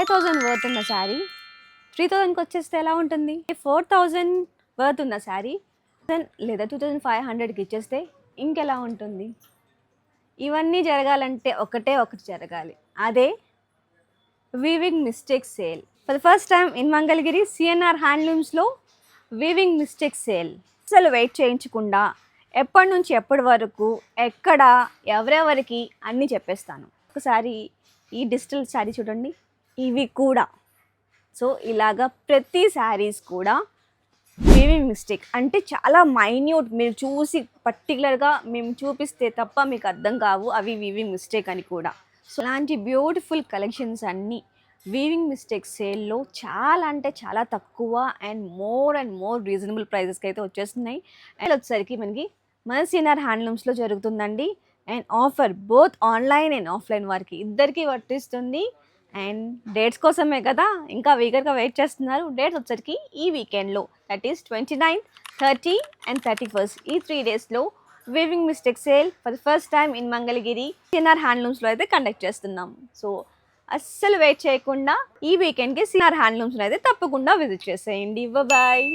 5000 worth ఉన్న శారీ 3000కి వచ్చేస్తే ఎలా ఉంటుంది? 4000 వర్త్ ఉన్న శారీ లేదా 2500కి ఇచ్చేస్తే ఇంకెలా ఉంటుంది? ఇవన్నీ జరగాలంటే ఒకటి జరగాలి, అదే weaving mistake sale. For the first time in Mangalagiri CNR హ్యాండ్లూమ్స్లో వీవింగ్ మిస్టేక్ సేల్. అసలు వెయిట్ చేయించకుండా ఎప్పటి నుంచి ఎప్పటి వరకు ఎక్కడ ఎవరెవరికి అన్నీ చెప్పేస్తాను. ఒకసారి ఈ డిజిటల్ శారీ చూడండి, ఇవి కూడా. సో ఇలాగా ప్రతి శారీస్ కూడా వీవింగ్ మిస్టేక్ అంటే చాలా మైన్యూట్, మీరు చూసి పర్టికులర్గా మేము చూపిస్తే తప్ప మీకు అర్థం కావు అవి వీవింగ్ మిస్టేక్ అని కూడా. సో అలాంటి బ్యూటిఫుల్ కలెక్షన్స్ అన్నీ వీవింగ్ మిస్టేక్ సేల్లో చాలా అంటే చాలా తక్కువ అండ్ మోర్ రీజనబుల్ ప్రైజెస్కి అయితే వచ్చేస్తున్నాయి. అండ్ వచ్చేసరికి మనకి మన సిఎన్ఆర్ హ్యాండ్లూమ్స్లో జరుగుతుందండి. And offer both online and offline వారికి ఇద్దరికి వర్తిస్తుంది. అండ్ డేట్స్ కోసమే కదా ఇంకా వీగర్గా వెయిట్ చేస్తున్నారు. డేట్స్ వచ్చరికి ఈ వీకెండ్లో, that is 29th, 30 and 31st, ఈ 3 డేస్లో weaving mistake sale for the first time in Mangalagiri CNR హ్యాండ్లూమ్స్లో అయితే కండక్ట్ చేస్తున్నాం. సో అస్సలు వెయిట్ చేయకుండా ఈ వీకెండ్కి సిఎన్ఆర్ హ్యాండ్లూమ్స్లో అయితే తప్పకుండా విజిట్ చేసేయండి. బాయ్.